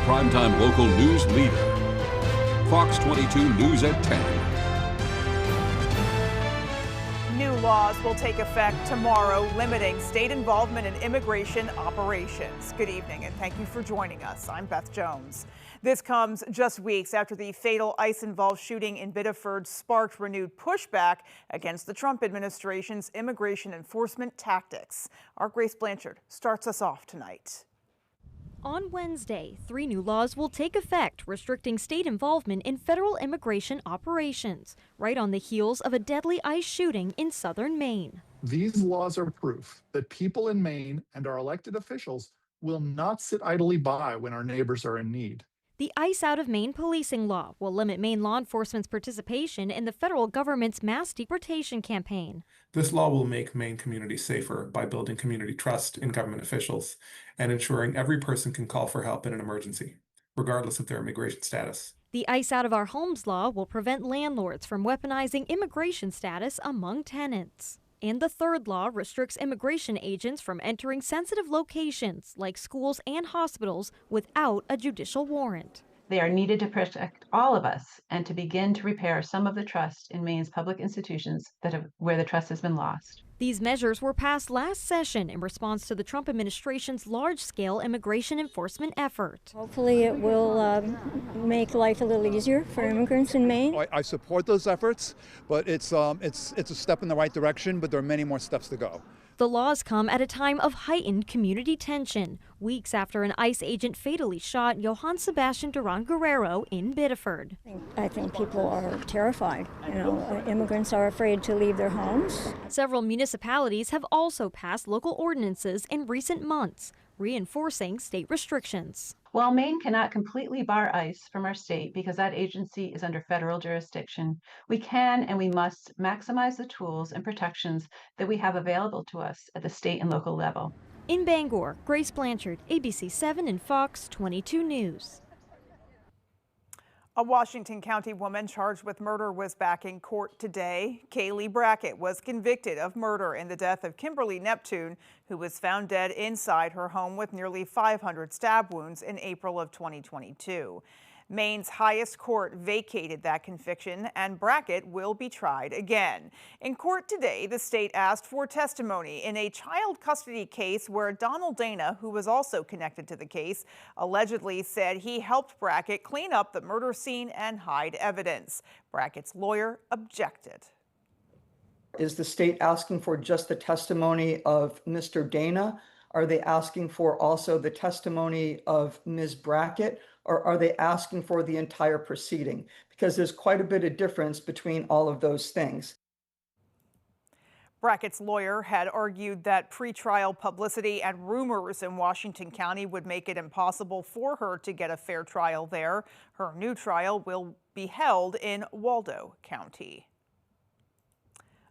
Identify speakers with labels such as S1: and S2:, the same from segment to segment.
S1: primetime local news leader. Fox 22 News at 10.
S2: New laws will take effect tomorrow, limiting state involvement in immigration operations. Good evening, and thank you for joining us. I'm Beth Jones. This comes just weeks after the fatal ICE-involved shooting in Biddeford sparked renewed pushback against the Trump administration's immigration enforcement tactics. Our Grace Blanchard starts us off tonight.
S3: On Wednesday, 3 new laws will take effect restricting state involvement in federal immigration operations, right on the heels of a deadly ICE shooting in southern Maine.
S4: These laws are proof that people in Maine and our elected officials will not sit idly by when our neighbors are in need.
S3: The ICE Out of Maine policing law will limit Maine law enforcement's participation in the federal government's mass deportation campaign.
S5: This law will make Maine communities safer by building community trust in government officials and ensuring every person can call for help in an emergency, regardless of their immigration status.
S3: The ICE Out of Our Homes law will prevent landlords from weaponizing immigration status among tenants. And the third law restricts immigration agents from entering sensitive locations like schools and hospitals without a judicial warrant.
S6: They are needed to protect all of us and to begin to repair some of the trust in Maine's public institutions where the trust has been lost.
S3: These measures were passed last session in response to the Trump administration's large-scale immigration enforcement effort.
S7: Hopefully it will make life a little easier for immigrants in Maine.
S8: I support those efforts, but it's a step in the right direction, but there are many more steps to go.
S3: The laws come at a time of heightened community tension, weeks after an ICE agent fatally shot Johann Sebastian Duran Guerrero in Biddeford.
S7: I think people are terrified. Immigrants are afraid to leave their homes.
S3: Several municipalities have also passed local ordinances in recent months, reinforcing state restrictions.
S6: While Maine cannot completely bar ICE from our state because that agency is under federal jurisdiction, we can and we must maximize the tools and protections that we have available to us at the state and local level.
S3: In Bangor, Grace Blanchard, ABC 7 and Fox 22 News.
S2: A Washington County woman charged with murder was back in court today. Kaylee Brackett was convicted of murder in the death of Kimberly Neptune, who was found dead inside her home with nearly 500 stab wounds in April of 2022. Maine's highest court vacated that conviction, and Brackett will be tried again. In court today, the state asked for testimony in a child custody case where Donald Dana, who was also connected to the case, allegedly said he helped Brackett clean up the murder scene and hide evidence. Brackett's lawyer objected.
S9: Is the state asking for just the testimony of Mr. Dana? Are they asking for also the testimony of Ms. Brackett? Or are they asking for the entire proceeding? Because there's quite a bit of difference between all of those things.
S2: Brackett's lawyer had argued that pretrial publicity and rumors in Washington County would make it impossible for her to get a fair trial there. Her new trial will be held in Waldo County.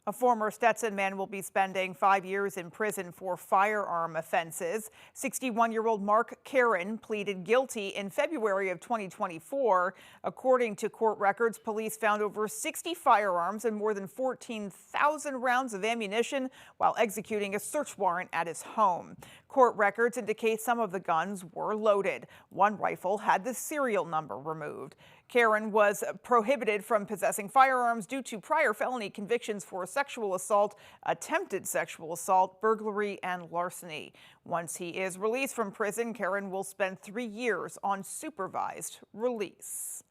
S2: A former Stetson man will be spending 5 years in prison for firearm offenses. 61-year-old Mark Karen pleaded guilty in February of 2024. According to court records, police found over 60 firearms and more than 14,000 rounds of ammunition while executing a search warrant at his home. Court records indicate some of the guns were loaded. One rifle had the serial number removed. Karen was prohibited from possessing firearms due to prior felony convictions for sexual assault, attempted sexual assault, burglary, and larceny. Once he is released from prison, Karen will spend 3 years on supervised release.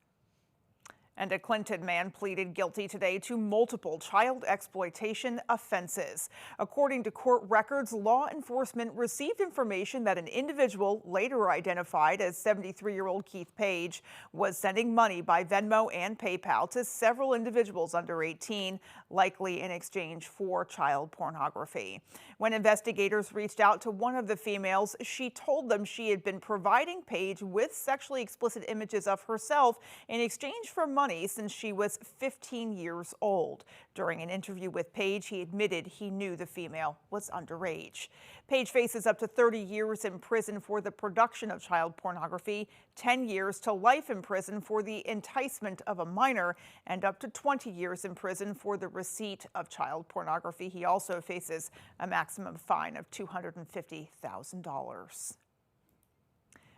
S2: And a Clinton man pleaded guilty today to multiple child exploitation offenses. According to court records, law enforcement received information that an individual, later identified as 73-year-old Keith Page, was sending money by Venmo and PayPal to several individuals under 18, likely in exchange for child pornography. When investigators reached out to one of the females, she told them she had been providing Page with sexually explicit images of herself in exchange for money since she was 15 years old. During an interview with Page, he admitted he knew the female was underage. Page faces up to 30 years in prison for the production of child pornography, 10 years to life in prison for the enticement of a minor, and up to 20 years in prison for the receipt of child pornography. He also faces a maximum fine of $250,000.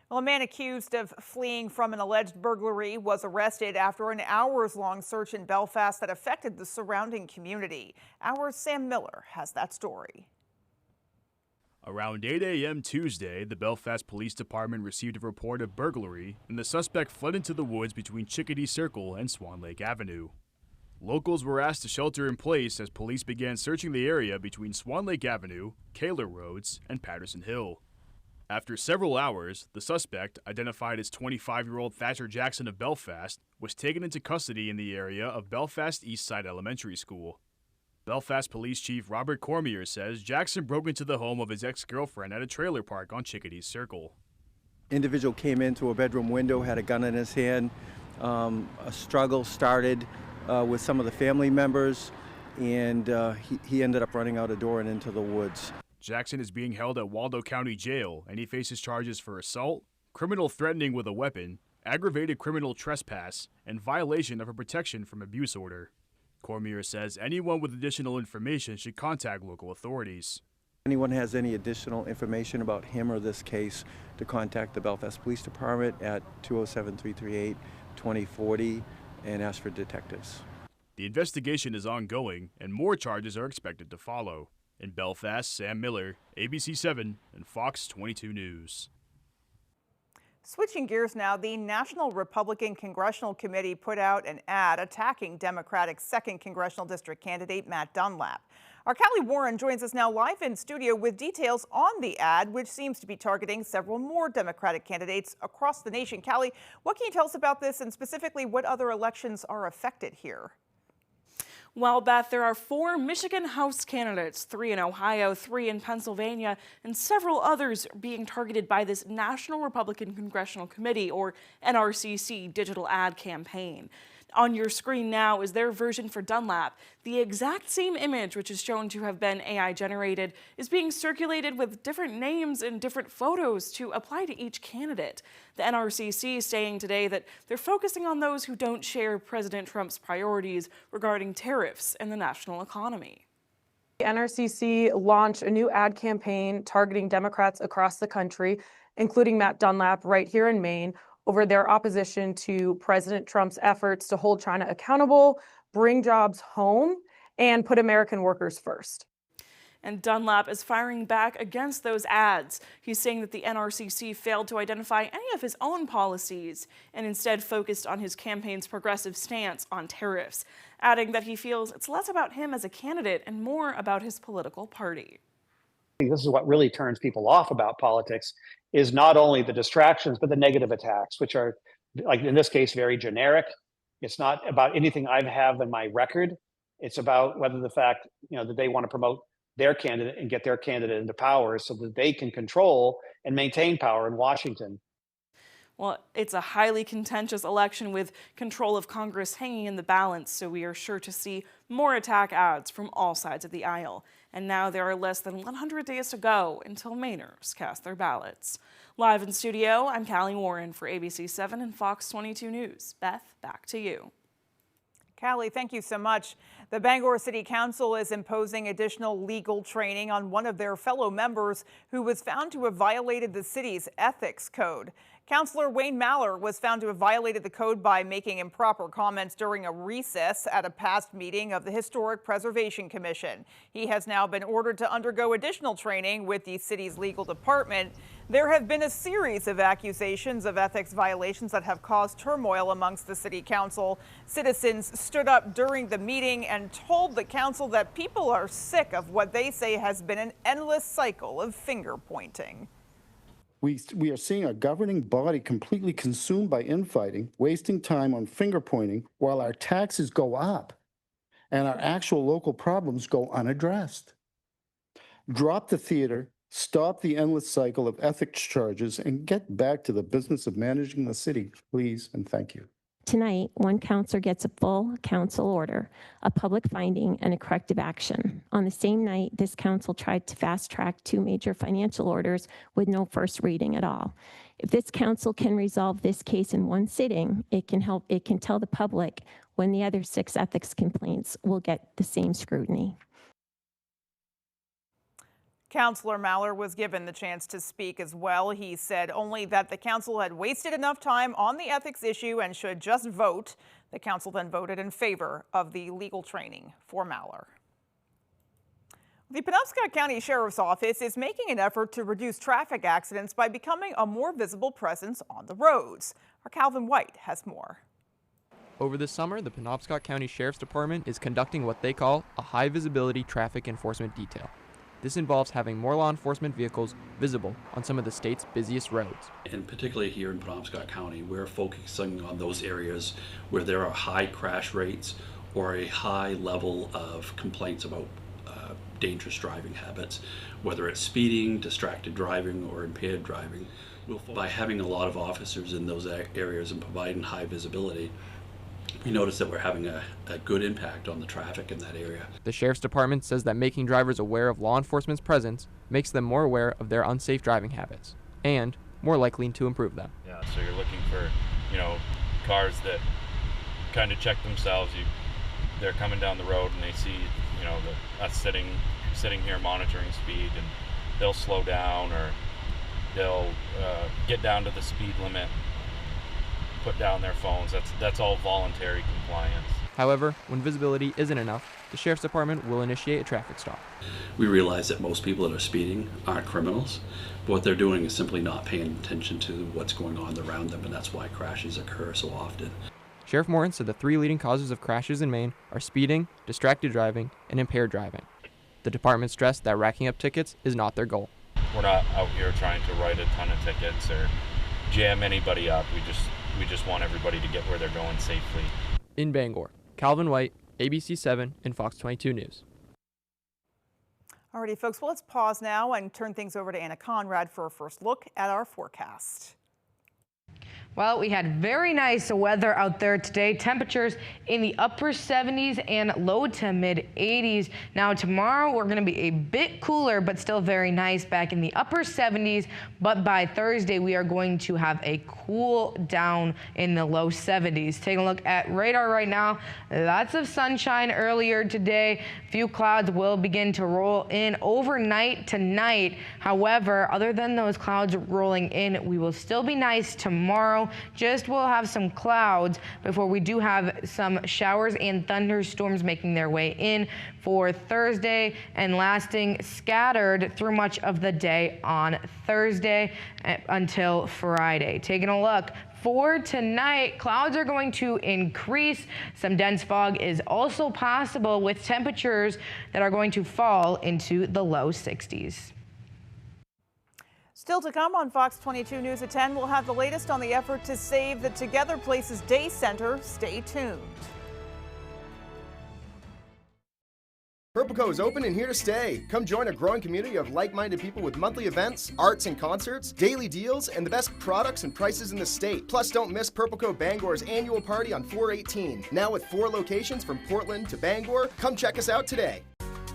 S2: Well, a man accused of fleeing from an alleged burglary was arrested after an hours-long search in Belfast that affected the surrounding community. Our Sam Miller has that story.
S10: Around 8 a.m. Tuesday, the Belfast Police Department received a report of burglary, and the suspect fled into the woods between Chickadee Circle and Swan Lake Avenue. Locals were asked to shelter in place as police began searching the area between Swan Lake Avenue, Kaler Roads, and Patterson Hill. After several hours, the suspect, identified as 25-year-old Thatcher Jackson of Belfast, was taken into custody in the area of Belfast East Side Elementary School. Belfast Police Chief Robert Cormier says Jackson broke into the home of his ex-girlfriend at a trailer park on Chickadee Circle.
S11: Individual came into a bedroom window, had a gun in his hand. A struggle started with some of the family members, and he ended up running out a door and into the woods.
S10: Jackson is being held at Waldo County Jail, and he faces charges for assault, criminal threatening with a weapon, aggravated criminal trespass, and violation of a protection from abuse order. Cormier says anyone with additional information should contact local authorities.
S11: Anyone has any additional information about him or this case to contact the Belfast Police Department at 207-338-2040 and ask for detectives.
S10: The investigation is ongoing, and more charges are expected to follow. In Belfast, Sam Miller, ABC 7 and Fox 22 News.
S2: Switching gears now, the National Republican Congressional Committee put out an ad attacking Democratic 2nd Congressional District candidate Matt Dunlap. Our Callie Warren joins us now live in studio with details on the ad, which seems to be targeting several more Democratic candidates across the nation. Callie, what can you tell us about this, and specifically what other elections are affected here?
S12: Well, Beth, there are 4 Michigan House candidates, 3 in Ohio, 3 in Pennsylvania, and several others being targeted by this National Republican Congressional Committee, or NRCC, digital ad campaign. On your screen now is their version for Dunlap. The exact same image, which is shown to have been AI generated, is being circulated with different names and different photos to apply to each candidate. The NRCC is saying today that they're focusing on those who don't share President Trump's priorities regarding tariffs and the national economy.
S13: The NRCC launched a new ad campaign targeting Democrats across the country, including Matt Dunlap right here in Maine, over their opposition to President Trump's efforts to hold China accountable, bring jobs home, and put American workers first.
S12: And Dunlap is firing back against those ads. He's saying that the NRCC failed to identify any of his own policies and instead focused on his campaign's progressive stance on tariffs, adding that he feels it's less about him as a candidate and more about his political party.
S14: This is what really turns people off about politics, is not only the distractions, but the negative attacks, which are, like in this case, very generic. It's not about anything I have in my record. It's about whether the fact, that they want to promote their candidate and get their candidate into power so that they can control and maintain power in Washington.
S12: Well, it's a highly contentious election with control of Congress hanging in the balance, so we are sure to see more attack ads from all sides of the aisle. And now there are less than 100 days to go until Mainers cast their ballots. Live in studio, I'm Callie Warren for ABC 7 and Fox 22 News. Beth, back to you.
S2: Callie, thank you so much. The Bangor City Council is imposing additional legal training on one of their fellow members who was found to have violated the city's ethics code. Councilor Wayne Maller was found to have violated the code by making improper comments during a recess at a past meeting of the Historic Preservation Commission. He has now been ordered to undergo additional training with the city's legal department. There have been a series of accusations of ethics violations that have caused turmoil amongst the city council. Citizens stood up during the meeting and told the council that people are sick of what they say has been an endless cycle of finger pointing.
S15: We are seeing a governing body completely consumed by infighting, wasting time on finger pointing while our taxes go up and our actual local problems go unaddressed. Drop the theater, stop the endless cycle of ethics charges, and get back to the business of managing the city, please, and thank you.
S16: Tonight, one counselor gets a full council order, a public finding, and a corrective action. On the same night, this council tried to fast-track 2 major financial orders with no first reading at all. If this council can resolve this case in one sitting, it can tell the public when the other 6 ethics complaints will get the same scrutiny.
S2: Councillor Maller was given the chance to speak as well. He said only that the council had wasted enough time on the ethics issue and should just vote. The council then voted in favor of the legal training for Maller. The Penobscot County Sheriff's Office is making an effort to reduce traffic accidents by becoming a more visible presence on the roads. Our Calvin White has more.
S17: Over the summer, the Penobscot County Sheriff's Department is conducting what they call a high visibility traffic enforcement detail. This involves having more law enforcement vehicles visible on some of the state's busiest roads.
S18: And particularly here in Penobscot County, we're focusing on those areas where there are high crash rates or a high level of complaints about dangerous driving habits, whether it's speeding, distracted driving, or impaired driving. By having a lot of officers in those areas and providing high visibility, we notice that we're having a good impact on the traffic in that area.
S17: The Sheriff's Department says that making drivers aware of law enforcement's presence makes them more aware of their unsafe driving habits and more likely to improve them.
S19: Yeah, so you're looking for, cars that kind of check themselves. They're coming down the road and they see, us sitting here monitoring speed, and they'll slow down or they'll get down to the speed limit, put down their phones. That's all voluntary compliance.
S17: However, when visibility isn't enough, the Sheriff's Department will initiate a traffic stop.
S18: We realize that most people that are speeding aren't criminals, but what they're doing is simply not paying attention to what's going on around them, and that's why crashes occur so often.
S17: Sheriff Morin said the 3 leading causes of crashes in Maine are speeding, distracted driving, and impaired driving. The department stressed that racking up tickets is not their goal.
S19: We're not out here trying to write a ton of tickets or jam anybody up. We just want everybody to get where they're going safely.
S17: In Bangor, Calvin White, ABC 7 and Fox 22 News.
S2: Alrighty, folks, well, let's pause now and turn things over to Anna Conrad for a first look at our forecast.
S20: Well, we had very nice weather out there today. Temperatures in the upper 70s and low to mid 80s. Now tomorrow we're going to be a bit cooler, but still very nice, back in the upper 70s. But by Thursday we are going to have a cool down in the low 70s. Taking a look at radar right now. Lots of sunshine earlier today. Few clouds will begin to roll in overnight tonight. However, other than those clouds rolling in, we will still be nice tomorrow. Just we'll have some clouds before we do have some showers and thunderstorms making their way in for Thursday and lasting scattered through much of the day on Thursday until Friday. Taking a look for tonight, clouds are going to increase. Some dense fog is also possible, with temperatures that are going to fall into the low 60s.
S2: Still to come on Fox 22 News at 10, we'll have the latest on the effort to save the Together Places Day Center. Stay tuned.
S21: Purple Co is open and here to stay. Come join a growing community of like-minded people with monthly events, arts and concerts, daily deals, and the best products and prices in the state. Plus, don't miss Purple Co Bangor's annual party on 4/18. Now with 4 locations from Portland to Bangor. Come check us out today.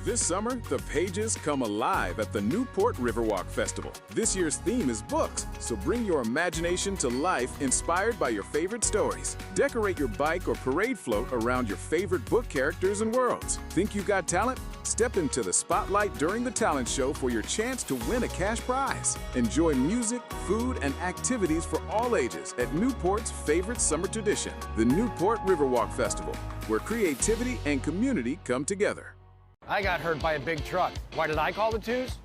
S22: This summer, the pages come alive at the Newport Riverwalk Festival. This year's theme is books, so bring your imagination to life inspired by your favorite stories. Decorate your bike or parade float around your favorite book characters and worlds. Think you got talent? Step into the spotlight during the talent show for your chance to win a cash prize. Enjoy music, food, and activities for all ages at Newport's favorite summer tradition, the Newport Riverwalk Festival, where creativity and community come together.
S23: I got hurt by a big truck. Why did I call the twos?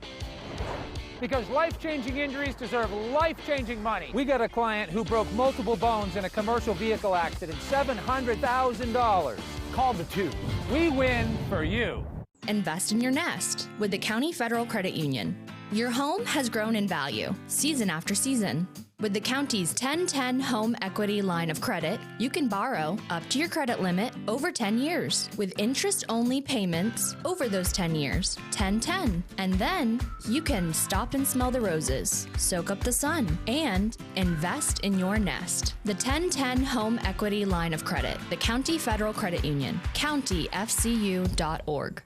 S23: Because life-changing injuries deserve life-changing money. We got a client who broke multiple bones in a commercial vehicle accident, $700,000. Call the twos. We win for you.
S24: Invest in your nest with the County Federal Credit Union. Your home has grown in value season after season. With the county's 10-10 home equity line of credit, you can borrow up to your credit limit over 10 years with interest-only payments over those 10 years, 10-10. And then you can stop and smell the roses, soak up the sun, and invest in your nest. The 10-10 home equity line of credit, the County Federal Credit Union, countyfcu.org.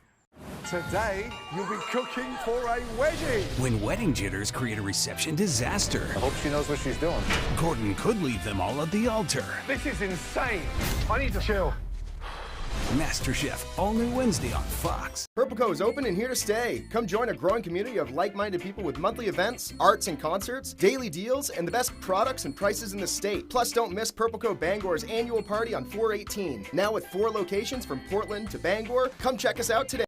S25: Today, you'll be cooking for a wedding.
S26: When wedding jitters create a reception disaster.
S25: I hope she knows what she's doing.
S26: Gordon could leave them all at the altar.
S25: This is insane. I need to chill.
S26: MasterChef, all new Wednesday on Fox.
S21: Purple Co is open and here to stay. Come join a growing community of like-minded people with monthly events, arts and concerts, daily deals, and the best products and prices in the state. Plus, don't miss Purple Co Bangor's annual party on 4/18. Now with 4 locations from Portland to Bangor. Come check us out today.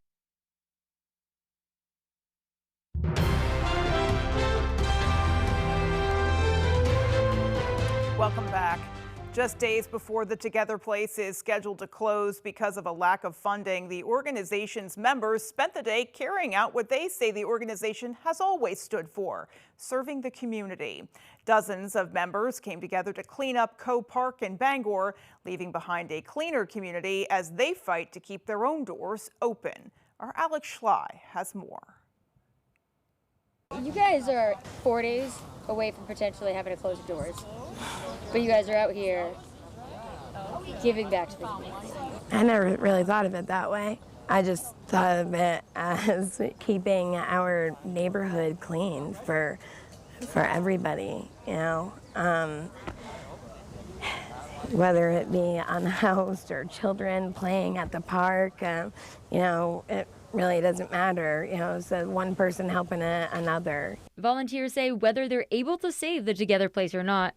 S2: Welcome back. Just days before the Together Place is scheduled to close because of a lack of funding, the organization's members spent the day carrying out what they say the organization has always stood for, serving the community. Dozens of members came together to clean up Co Park in Bangor, leaving behind a cleaner community as they fight to keep their own doors open. Our Alex Schley has more.
S1: You guys are 4 days away from potentially having to close your doors, but you guys are out here giving back to the community.
S4: I never really thought of it that way. I just thought of it as keeping our neighborhood clean for everybody, you know. Whether it be unhoused or children playing at the park, you know, it really doesn't matter. You know, it's one person helping another.
S3: Volunteers say whether they're able to save the Together Place or not,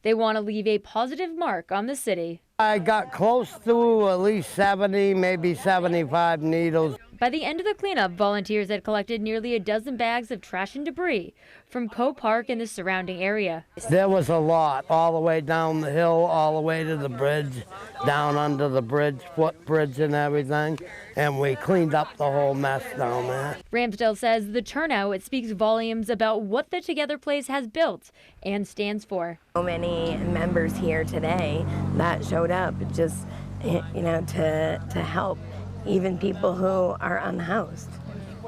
S3: they want to leave a positive mark on the city.
S5: I got close to at least 70, maybe 75 needles.
S3: By the end of the cleanup, volunteers had collected nearly a dozen bags of trash and debris from Co Park and the surrounding area.
S5: There was a lot, all the way down the hill, all the way to the bridge, down under the bridge, footbridge and everything, and we cleaned up the whole mess down there.
S3: Ramsdale says the turnout speaks volumes about what the Together Place has built and stands for.
S4: So many members here today that showed up just, you know, to help. Even people who are unhoused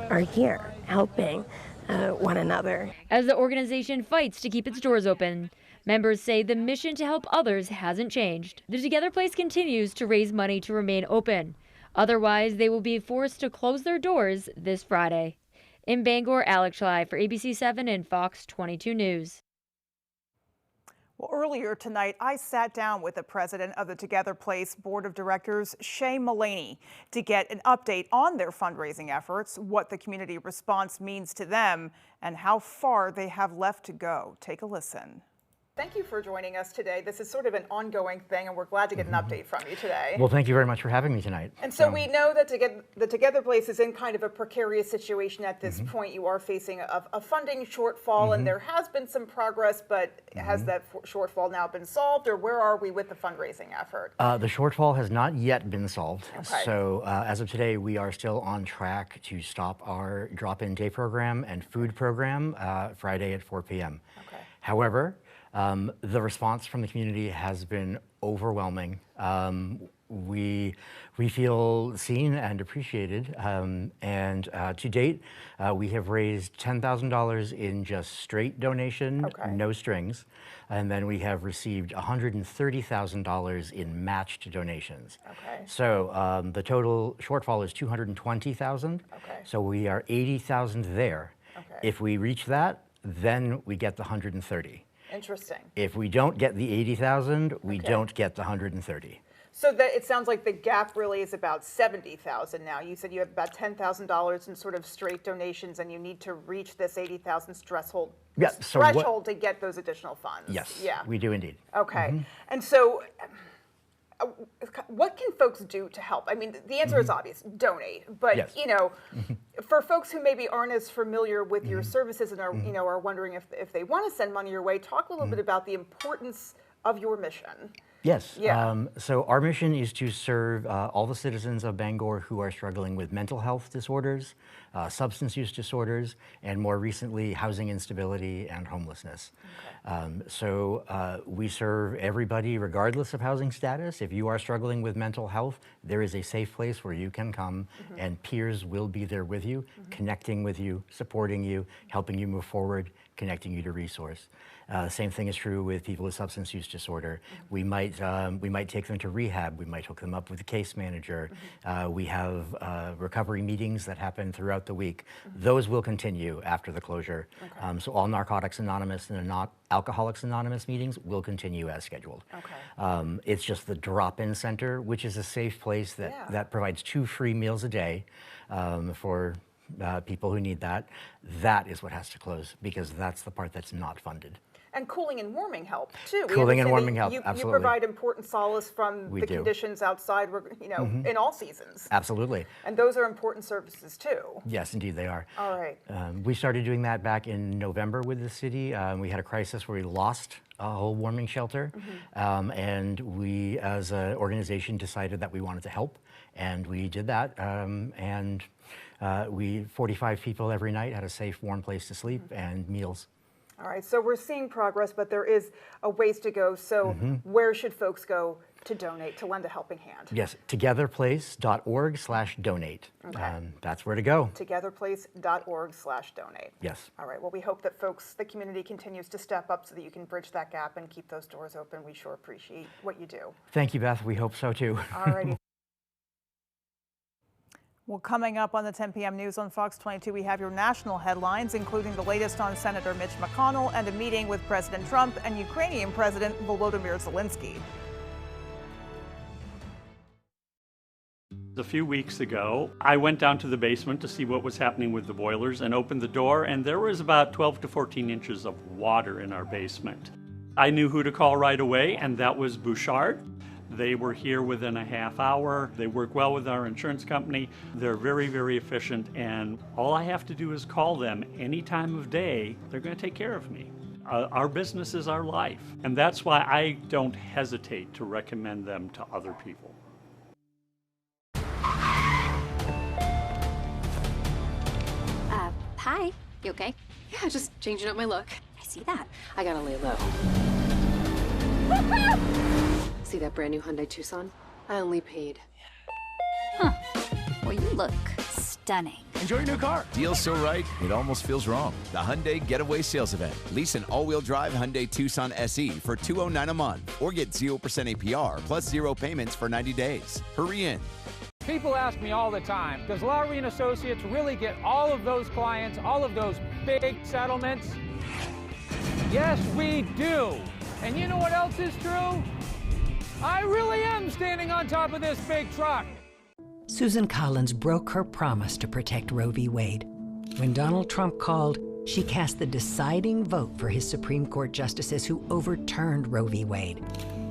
S4: are here helping one another.
S3: As the organization fights to keep its doors open, members say the mission to help others hasn't changed. The Together Place continues to raise money to remain open. Otherwise, they will be forced to close their doors this Friday. In Bangor, Alex Schley for ABC7 and Fox 22 News.
S2: Well, earlier tonight, I sat down with the president of the Together Place Board of Directors, Shay Mullaney, to get an update on their fundraising efforts, what the community response means to them, and how far they have left to go. Take a listen. Thank you for joining us today. This is sort of an ongoing thing, and we're glad to get an update from you today.
S6: Well, thank you very much for having me tonight.
S2: And so we know that the Together Place is in kind of a precarious situation at this point. You are facing a funding shortfall, and there has been some progress, but has that shortfall now been solved, or where are we with the fundraising effort?
S6: The shortfall has not yet been solved.
S2: Okay.
S6: So as of today, we are still on track to stop our drop-in day program and food program Friday at 4 p.m.
S2: Okay.
S6: However, the response from the community has been overwhelming. We feel seen and appreciated, and to date, we have raised $10,000 in just straight donation, no strings, and then we have received $130,000 in matched donations.
S2: Okay.
S6: So the total shortfall is $220,000.
S2: Okay.
S6: So we are $80,000 there.
S2: Okay.
S6: If we reach that, then we get the $130,000.
S2: Interesting.
S6: If we don't get the $80,000, we don't get the $130,000.
S2: So that it sounds like the gap really is about $70,000 now. You said you have about $10,000 in sort of straight donations, and you need to reach this $80,000 threshold.
S6: Yeah, so
S2: threshold to get those additional funds.
S6: Yes.
S2: Yeah.
S6: We do indeed.
S2: Okay. And so, what can folks do to help? I mean, the answer is obvious: donate. But you know, for folks who maybe aren't as familiar with your services and are are wondering if they want to send money your way, talk a little bit about the importance of your mission.
S6: Yes.
S2: Yeah.
S6: So our mission is to serve all the citizens of Bangor who are struggling with mental health disorders, substance use disorders, and more recently, housing instability and homelessness. So we serve everybody regardless of housing status. If you are struggling with mental health, there is a safe place where you can come and peers will be there with you, connecting with you, supporting you, helping you move forward, connecting you to resource. Same thing is true with people with substance use disorder. We might take them to rehab. We might hook them up with a case manager. We have recovery meetings that happen throughout the week. Those will continue after the closure. So all Narcotics Anonymous and Alcoholics Anonymous meetings will continue as scheduled. It's just the drop-in center, which is a safe place that provides 2 free meals a day for people who need that. That is what has to close, because that's the part that's not funded.
S2: And cooling and warming help, too.
S6: Cooling and warming help,
S2: you
S6: absolutely.
S2: You provide important solace from
S6: We
S2: the
S6: do.
S2: conditions outside, in all seasons.
S6: Absolutely.
S2: And those are important services, too.
S6: Yes, indeed they are.
S2: All right.
S6: We started doing that back in November with the city. We had a crisis where we lost a whole warming shelter. And we, as an organization, decided that we wanted to help. And we did that. 45 people every night had a safe, warm place to sleep and meals.
S2: All right, so we're seeing progress, but there is a ways to go. So where should folks go to donate, to lend a helping hand?
S6: Yes, togetherplace.org/donate. That's where to go.
S2: Togetherplace.org/donate.
S6: Yes.
S2: All right, well, we hope that the community continues to step up so that you can bridge that gap and keep those doors open. We sure appreciate what you do.
S6: Thank you, Beth. We hope so, too.
S2: All righty. Well, coming up on the 10 p.m. news on Fox 22, we have your national headlines, including the latest on Senator Mitch McConnell and a meeting with President Trump and Ukrainian President Volodymyr Zelensky.
S7: A few weeks ago, I went down to the basement to see what was happening with the boilers and opened the door, and there was about 12 to 14 inches of water in our basement. I knew who to call right away, and that was Bouchard. They were here within a half hour. They work well with our insurance company. They're very, very efficient, and all I have to do is call them any time of day. They're going to take care of me. Our business is our life, and that's why I don't hesitate to recommend them to other people.
S8: Hi, you okay? Yeah, just changing up my look. I see that. I gotta lay low. See that brand new Hyundai Tucson? I only paid.
S9: Huh. Well, you look stunning.
S10: Enjoy your new car. Deal's so right, it almost feels wrong. The Hyundai Getaway Sales Event. Lease an all-wheel drive Hyundai Tucson SE for $209 a month, or get 0% APR plus 0 payments for 90 days. Hurry in.
S23: People ask me all the time, does Lowry & Associates really get all of those clients, all of those big settlements? Yes, we do. And you know what else is true? I really am standing on top of this big truck.
S11: Susan Collins broke her promise to protect Roe v. Wade. When Donald Trump called, she cast the deciding vote for his Supreme Court justices who overturned Roe v. Wade.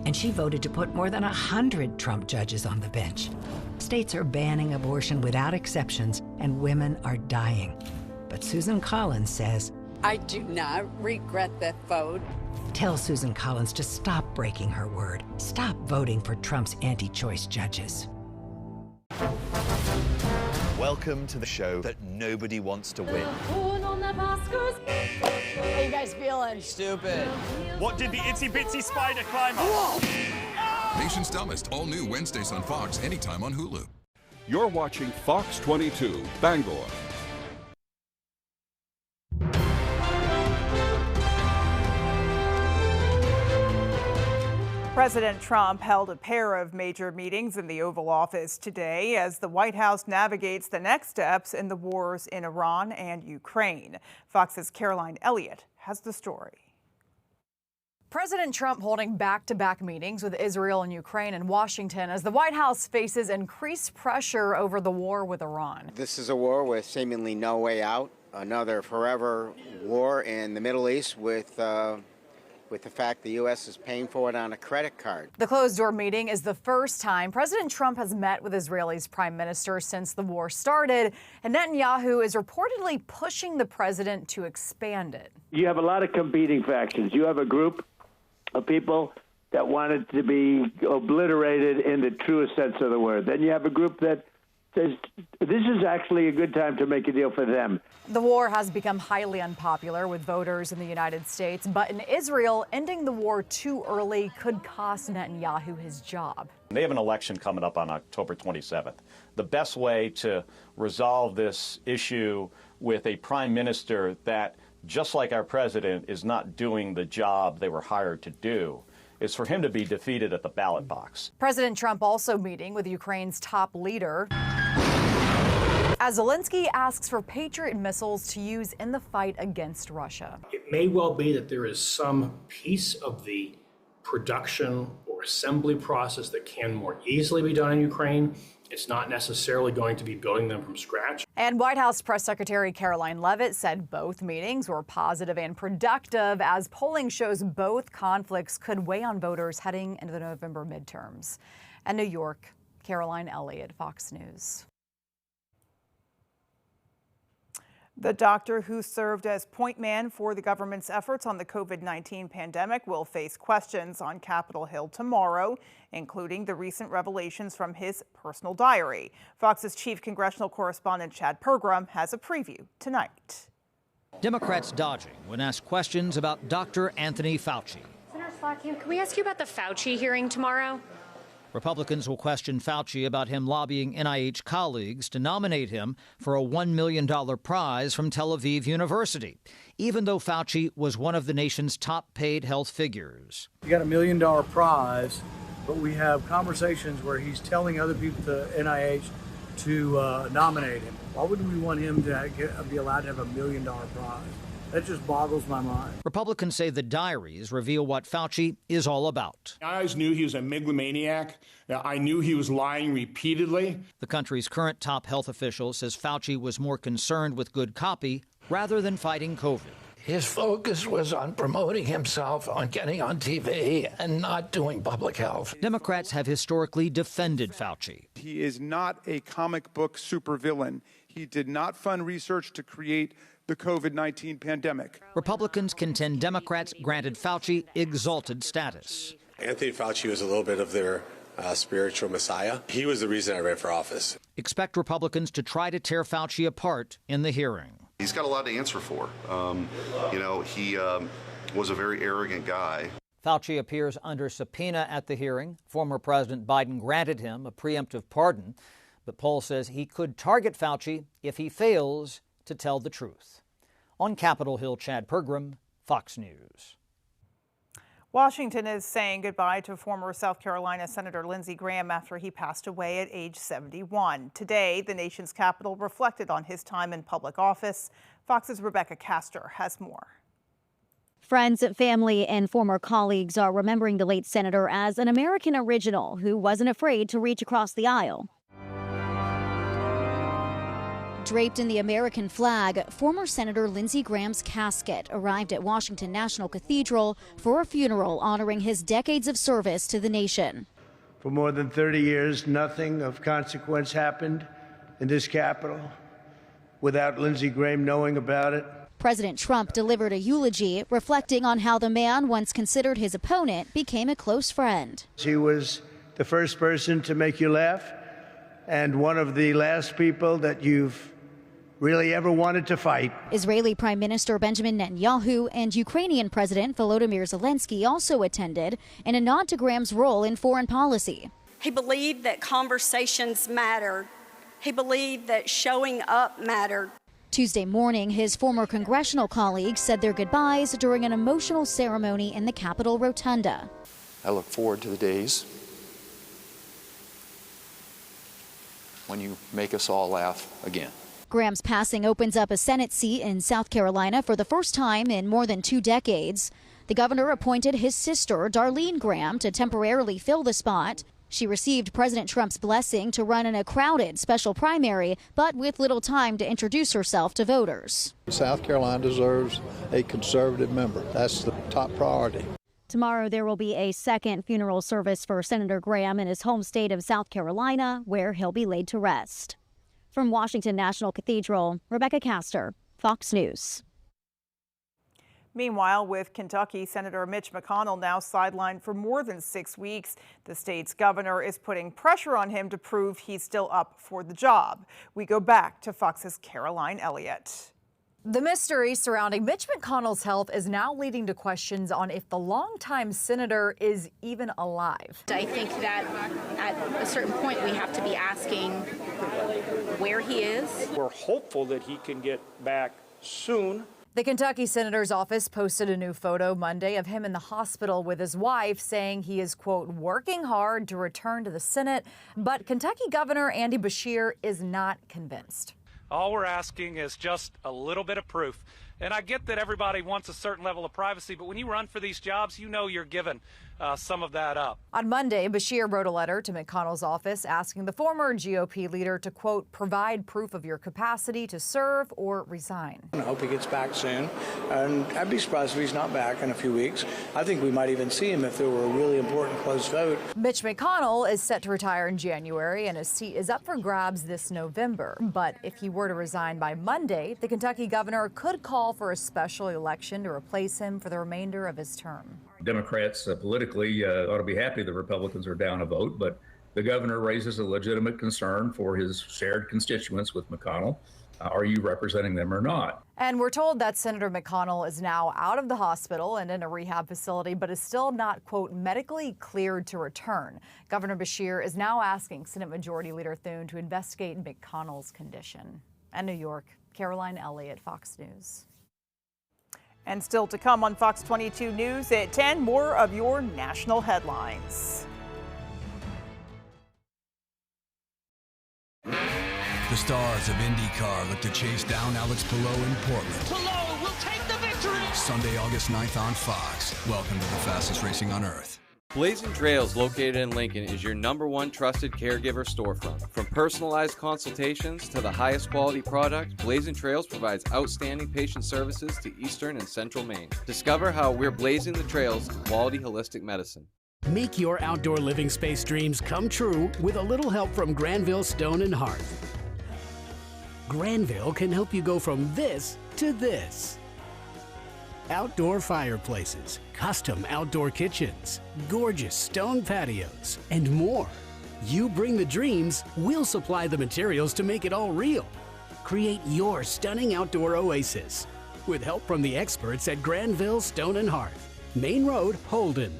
S11: And she voted to put more than 100 Trump judges on the bench. States are banning abortion without exceptions, and women are dying. But Susan Collins says,
S13: I do not regret that vote.
S11: Tell Susan Collins to stop breaking her word. Stop voting for Trump's anti-choice judges.
S27: Welcome to the show that nobody wants to win.
S13: How you guys feeling?
S27: Stupid.
S28: What did the itsy bitsy spider climb up?
S29: Nation's Dumbest, all new Wednesdays on Fox, anytime on Hulu.
S30: You're watching Fox 22, Bangor.
S2: President Trump held a pair of major meetings in the Oval Office today as the White House navigates the next steps in the wars in Iran and Ukraine. Fox's Caroline Elliott has the story.
S31: President Trump holding back-to-back meetings with Israel and Ukraine in Washington as the White House faces increased pressure over the war with Iran.
S32: This is a war with seemingly no way out, another forever war in the Middle East with the fact the U.S. is paying for it on a credit card.
S31: The closed-door meeting is the first time President Trump has met with Israel's prime minister since the war started, and Netanyahu is reportedly pushing the president to expand it.
S33: You have a lot of competing factions. You have a group of people that want it to be obliterated in the truest sense of the word. Then you have a group that says this is actually a good time to make a deal for them.
S31: The war has become highly unpopular with voters in the United States, but in Israel, ending the war too early could cost Netanyahu his job.
S34: They have an election coming up on October 27th. The best way to resolve this issue with a prime minister that just like our president is not doing the job they were hired to do, is for him to be defeated at the ballot box.
S31: President Trump also meeting with Ukraine's top leader as Zelensky asks for Patriot missiles to use in the fight against Russia.
S1: It may well be that there is some piece of the production or assembly process that can more easily be done in Ukraine. It's not necessarily going to be building them from scratch.
S31: And White House Press Secretary Caroline Leavitt said both meetings were positive and productive as polling shows both conflicts could weigh on voters heading into the November midterms. And New York, Caroline Elliott, Fox News.
S2: The doctor who served as point man for the government's efforts on the COVID-19 pandemic will face questions on Capitol Hill tomorrow, including the recent revelations from his personal diary. Fox's chief congressional correspondent Chad Pergram has a preview tonight.
S12: Democrats dodging when asked questions about Dr. Anthony Fauci.
S14: Senator Slotkin, can we ask you about the Fauci hearing tomorrow?
S12: Republicans will question Fauci about him lobbying NIH colleagues to nominate him for a $1 million prize from Tel Aviv University, even though Fauci was one of the nation's top-paid health figures.
S15: You got $1 million prize, but we have conversations where he's telling other people to NIH to nominate him. Why wouldn't we want him to be allowed to have $1 million prize? That just boggles my mind.
S12: Republicans say the diaries reveal what Fauci is all about.
S16: I always knew he was a megalomaniac. I knew he was lying repeatedly.
S12: The country's current top health official says Fauci was more concerned with good copy rather than fighting COVID.
S17: His focus was on promoting himself, on getting on TV, and not doing public health.
S12: Democrats have historically defended Fauci.
S18: He is not a comic book supervillain. He did not fund research to create the COVID-19 pandemic.
S12: Republicans contend Democrats granted Fauci exalted status.
S19: Anthony Fauci was a little bit of their spiritual messiah. He was the reason I ran for office.
S12: Expect Republicans to try to tear Fauci apart in the hearing.
S20: He's got a lot to answer for. He was a very arrogant guy.
S12: Fauci appears under subpoena at the hearing. Former President Biden granted him a preemptive pardon, but Poll says he could target Fauci if he fails to tell the truth. On Capitol Hill, Chad Pergram, Fox News.
S2: Washington is saying goodbye to former South Carolina Senator Lindsey Graham after he passed away at age 71. Today, the nation's capital reflected on his time in public office. Fox's Rebecca Castor has more.
S3: Friends, family, and former colleagues are remembering the late senator as an American original who wasn't afraid to reach across the aisle. Draped in the American flag, former Senator Lindsey Graham's casket arrived at Washington National Cathedral for a funeral honoring his decades of service to the nation.
S33: For more than 30 years, nothing of consequence happened in this Capitol without Lindsey Graham knowing about it.
S3: President Trump delivered a eulogy reflecting on how the man once considered his opponent became a close friend.
S33: He was the first person to make you laugh and one of the last people that you've really ever wanted to fight.
S3: Israeli Prime Minister Benjamin Netanyahu and Ukrainian President Volodymyr Zelensky also attended in a nod to Graham's role in foreign policy.
S21: He believed that conversations mattered. He believed that showing up mattered.
S3: Tuesday morning, his former congressional colleagues said their goodbyes during an emotional ceremony in the Capitol Rotunda.
S22: I look forward to the days when you make us all laugh again.
S3: Graham's passing opens up a Senate seat in South Carolina for the first time in more than 2 decades. The governor appointed his sister, Darlene Graham, to temporarily fill the spot. She received President Trump's blessing to run in a crowded special primary, but with little time to introduce herself to voters.
S24: South Carolina deserves a conservative member. That's the top priority.
S3: Tomorrow there will be a second funeral service for Senator Graham in his home state of South Carolina, where he'll be laid to rest. From Washington National Cathedral, Rebecca Castor, Fox News.
S2: Meanwhile, with Kentucky, Senator Mitch McConnell now sidelined for more than 6 weeks, the state's governor is putting pressure on him to prove he's still up for the job. We go back to Fox's Caroline Elliott.
S31: The mystery surrounding Mitch McConnell's health is now leading to questions on if the longtime senator is even alive.
S25: I think that at a certain point we have to be asking where he is.
S26: We're hopeful that he can get back soon.
S31: The Kentucky senator's office posted a new photo Monday of him in the hospital with his wife, saying he is, quote, working hard to return to the Senate. But Kentucky Governor Andy Beshear is not convinced.
S4: All we're asking is just a little bit of proof. And I get that everybody wants a certain level of privacy, but when you run for these jobs, you know you're giving some of that up.
S31: On Monday, Beshear wrote a letter to McConnell's office asking the former GOP leader to, quote, provide proof of your capacity to serve or resign.
S5: I hope he gets back soon. And I'd be surprised if he's not back in a few weeks. I think we might even see him if there were a really important close vote.
S31: Mitch McConnell is set to retire in January, and his seat is up for grabs this November. But if he were to resign by Monday, the Kentucky governor could call for a special election to replace him for the remainder of his term.
S6: Democrats politically ought to be happy the Republicans are down a vote, but the governor raises a legitimate concern for his shared constituents with McConnell. Are you representing them or not?
S31: And we're told that Senator McConnell is now out of the hospital and in a rehab facility, but is still not, quote, medically cleared to return. Governor Beshear is now asking Senate Majority Leader Thune to investigate McConnell's condition. And New York, Caroline Elliott, Fox News.
S2: And still to come on Fox 22 News at 10, more of your national headlines.
S7: The stars of IndyCar look to chase down Alex Palou in Portland.
S8: Palou will take the victory!
S7: Sunday, August 9th on Fox. Welcome to the fastest racing on Earth.
S9: Blazing Trails, located in Lincoln, is your #1 trusted caregiver storefront. From personalized consultations to the highest quality product, Blazing Trails provides outstanding patient services to Eastern and Central Maine. Discover how we're blazing the trails of quality holistic medicine.
S10: Make your outdoor living space dreams come true with a little help from Granville Stone and Hearth. Granville can help you go from this to this. Outdoor fireplaces, custom outdoor kitchens, gorgeous stone patios, and more. You bring the dreams, we'll supply the materials to make it all real. Create your stunning outdoor oasis with help from the experts at Granville Stone and Hearth, Main Road, Holden.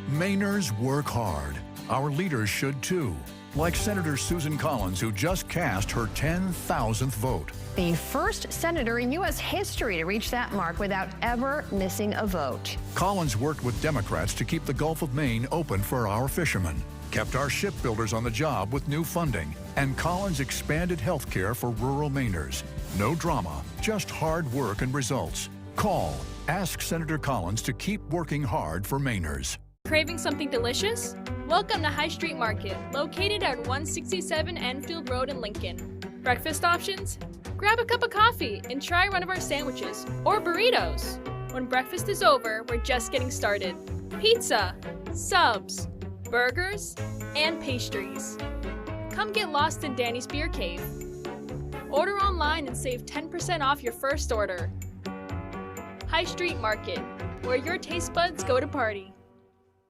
S11: Mainers work hard. Our leaders should too. Like Senator Susan Collins, who just cast her 10,000th vote.
S13: The first senator in U.S. history to reach that mark without ever missing a vote.
S11: Collins worked with Democrats to keep the Gulf of Maine open for our fishermen, kept our shipbuilders on the job with new funding, and Collins expanded health care for rural Mainers. No drama, just hard work and results. Call. Ask Senator Collins to keep working hard for Mainers.
S23: Craving something delicious? Welcome to High Street Market, located at 167 Enfield Road in Lincoln. Breakfast options? Grab a cup of coffee and try one of our sandwiches or burritos. When breakfast is over, we're just getting started. Pizza, subs, burgers, and pastries. Come get lost in Danny's Beer Cave. Order online and save 10% off your first order. High Street Market, where your taste buds go to party.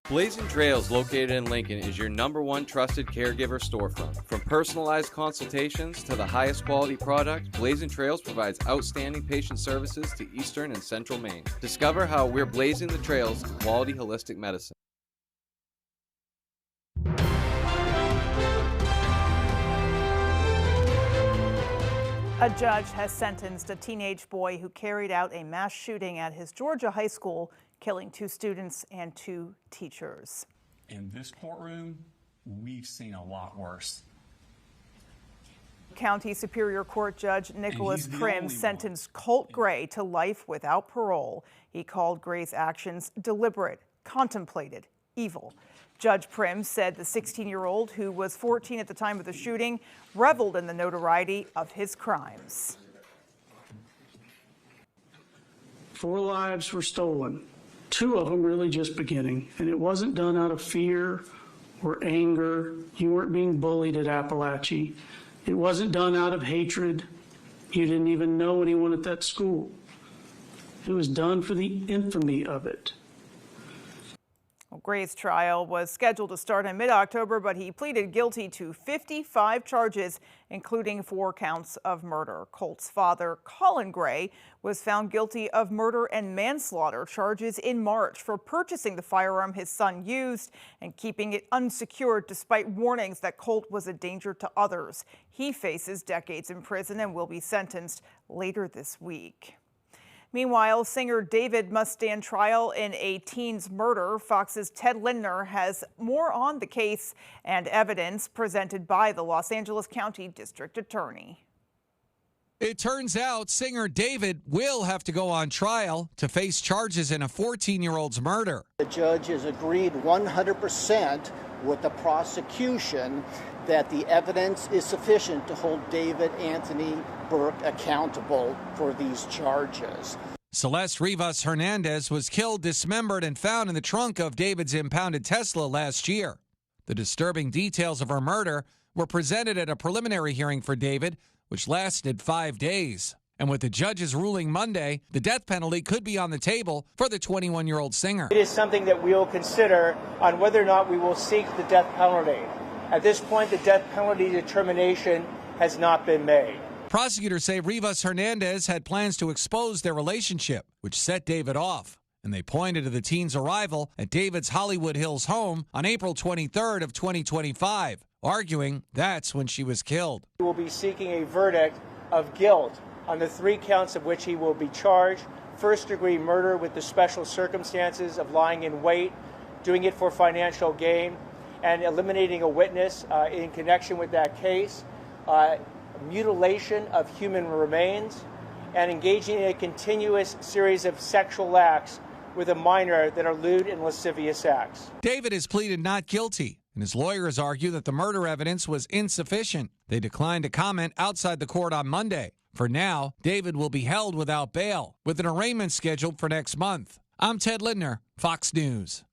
S9: Blazing Trails, located in Lincoln, is your #1 trusted caregiver storefront. From personalized consultations to the highest quality product, Blazing Trails provides outstanding patient services to Eastern and Central Maine. Discover how we're blazing the trails of quality holistic medicine.
S2: A judge has sentenced a teenage boy who carried out a mass shooting at his Georgia high school, killing 2 students and 2 teachers.
S26: In this courtroom, we've seen a lot worse.
S2: County Superior Court Judge Nicholas Prim sentenced Colt Gray to life without parole. He called Gray's actions deliberate, contemplated, evil. Judge Prim said the 16-year-old, who was 14 at the time of the shooting, reveled in the notoriety of his crimes.
S27: 4 lives were stolen, 2 of them really just beginning, and it wasn't done out of fear or anger. You weren't being bullied at Appalachia. It wasn't done out of hatred. You didn't even know anyone at that school. It was done for the infamy of it.
S2: Gray's trial was scheduled to start in mid-October, but he pleaded guilty to 55 charges, including 4 counts of murder. Colt's father, Colin Gray, was found guilty of murder and manslaughter charges in March for purchasing the firearm his son used and keeping it unsecured despite warnings that Colt was a danger to others. He faces decades in prison and will be sentenced later this week. Meanwhile, singer David must stand trial in a teen's murder. Fox's Ted Lindner has more on the case and evidence presented by the Los Angeles County District Attorney.
S1: It turns out singer David will have to go on trial to face charges in a 14-year-old's murder.
S12: The judge has agreed 100% with the prosecution that the evidence is sufficient to hold David Anthony Burke accountable for these charges.
S1: Celeste Rivas Hernandez was killed, dismembered, and found in the trunk of David's impounded Tesla last year. The disturbing details of her murder were presented at a preliminary hearing for David, which lasted 5 days. And with the judge's ruling Monday, the death penalty could be on the table for the 21-year-old singer.
S14: It is something that we will consider on whether or not we will seek the death penalty. At this point, the death penalty determination has not been made.
S1: Prosecutors say Rivas Hernandez had plans to expose their relationship, which set David off. And they pointed to the teen's arrival at David's Hollywood Hills home on April 23rd of 2025, arguing that's when she was killed.
S14: We will be seeking a verdict of guilt on the 3 counts of which he will be charged: first-degree murder with the special circumstances of lying in wait, doing it for financial gain, and eliminating a witness in connection with that case, mutilation of human remains, and engaging in a continuous series of sexual acts with a minor that are lewd and lascivious acts.
S1: David has pleaded not guilty, and his lawyers argue that the murder evidence was insufficient. They declined to comment outside the court on Monday. For now, David will be held without bail, with an arraignment scheduled for next month. I'm Ted Lindner, Fox News.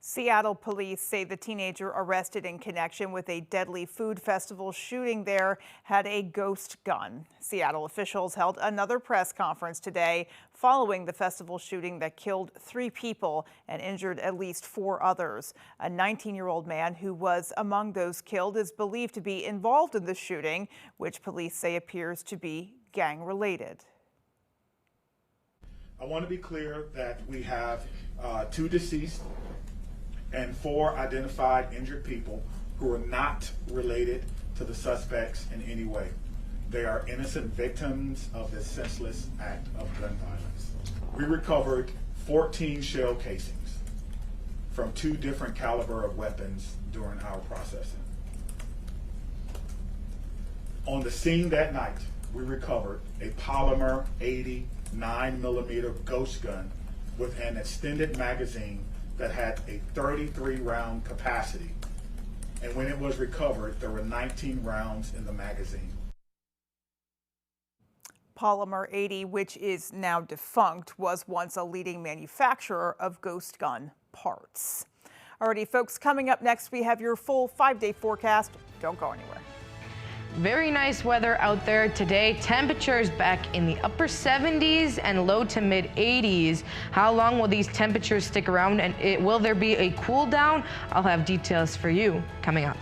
S2: Seattle police say the teenager arrested in connection with a deadly food festival shooting there had a ghost gun. Seattle officials held another press conference today following the festival shooting that killed 3 people and injured at least 4 others. A 19-year-old man who was among those killed is believed to be involved in the shooting, which police say appears to be gang-related.
S15: I want to be clear that we have 2 deceased and 4 identified injured people who are not related to the suspects in any way. They are innocent victims of this senseless act of gun violence. We recovered 14 shell casings from 2 different caliber of weapons during our processing. On the scene that night, we recovered a polymer 80 9mm ghost gun with an extended magazine that had a 33-round capacity. And when it was recovered, there were 19 rounds in the magazine.
S2: Polymer 80, which is now defunct, was once a leading manufacturer of ghost gun parts. Alrighty, folks, coming up next, we have your full 5-day forecast. Don't go anywhere.
S16: Very nice weather out there today. Temperatures back in the upper 70s and low to mid 80s. How long will these temperatures stick around, and will there be a cool down? I'll have details for you coming up.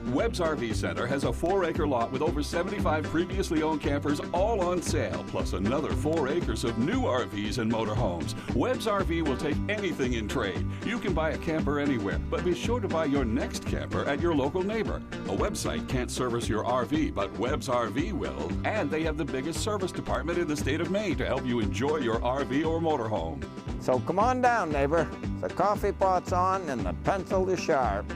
S17: Webb's RV Center has a 4-acre lot with over 75 previously owned campers all on sale, plus another 4 acres of new RVs and motorhomes. Webb's RV will take anything in trade. You can buy a camper anywhere, but be sure to buy your next camper at your local neighbor. A website can't service your RV, but Webb's RV will. And they have the biggest service department in the state of Maine to help you enjoy your RV or motorhome.
S18: So come on down, neighbor. The coffee pot's on and the pencil is sharp.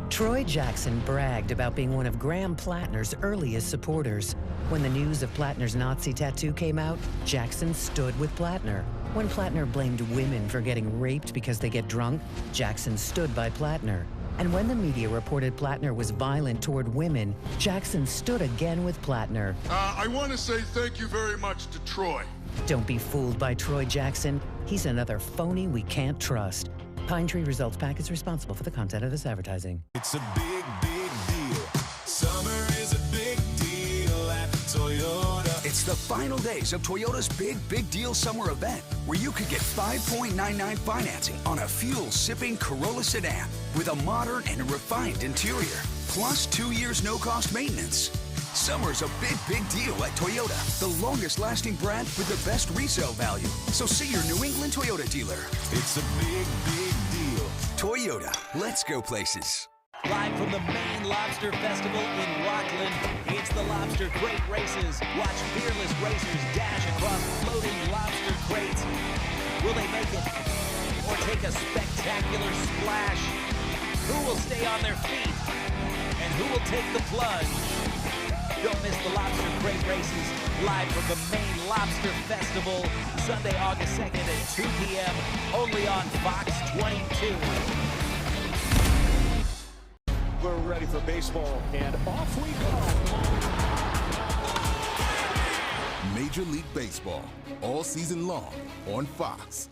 S19: Troy Jackson bragged about being one of Graham Plattner's earliest supporters. When the news of Plattner's Nazi tattoo came out, Jackson stood with Plattner. When Plattner blamed women for getting raped because they get drunk, Jackson stood by Plattner. And when the media reported Plattner was violent toward women, Jackson stood again with Plattner.
S20: I want to say thank you very much to Troy.
S19: Don't be fooled by Troy Jackson. He's another phony we can't trust. Pine Tree Results PAC is responsible for the content of this advertising.
S7: It's a big, big deal. Summer is a big deal at Toyota. It's the final days of Toyota's Big, Big Deal Summer Event, where you could get 5.99 financing on a fuel-sipping Corolla sedan with a modern and refined interior, plus 2 years no-cost maintenance. Summer's a big, big deal at Toyota, the longest-lasting brand with the best resale value. So see your New England Toyota dealer. It's a big, big deal. Toyota, let's go places.
S3: Live from the Maine Lobster Festival in Rockland, it's the Lobster Crate Races. Watch fearless racers dash across floating lobster crates. Will they make it or take a spectacular splash? Who will stay on their feet and who will take the plunge? Don't miss the Lobster Crate Races live from the Maine Lobster Festival, Sunday, August 2nd at 2 p.m. only on Fox 22.
S4: We're ready for baseball, and off we go.
S5: Major League Baseball, all season long on Fox.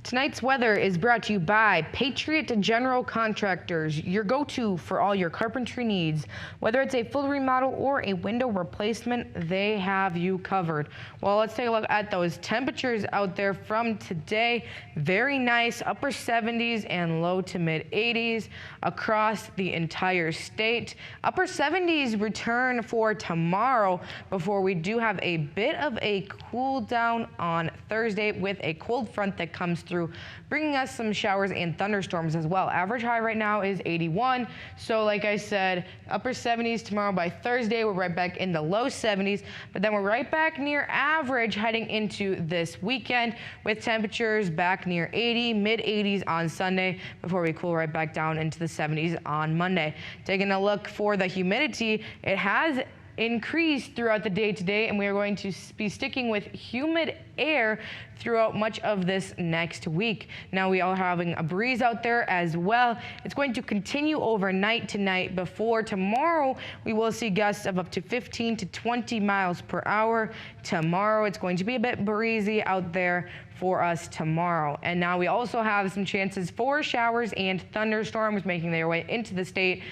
S16: Tonight's weather is brought to you by Patriot General Contractors, your go-to for all your carpentry needs. Whether it's a full remodel or a window replacement, they have you covered. Well, let's take a look at those temperatures out there from today. Very nice, upper 70s and low to mid 80s across the entire state. Upper 70s return for tomorrow before we do have a bit of a cool down on Thursday with a cold front that comes through, bringing us some showers and thunderstorms as well. Average high right now is 81. So like I said, upper 70s tomorrow. By Thursday, we're right back in the low 70s, but then we're right back near average heading into this weekend with temperatures back near 80, mid 80s on Sunday before we cool right back down into the 70s on Monday. Taking a look for the humidity, it has increased throughout the day today, and we are going to be sticking with humid air throughout much of this next week. Now we are having a breeze out there as well. It's going to continue overnight tonight. Before tomorrow, we will see gusts of up to 15 to 20 miles per hour. Tomorrow, it's going to be a bit breezy out there for us tomorrow. And now we also have some chances for showers and thunderstorms making their way into the state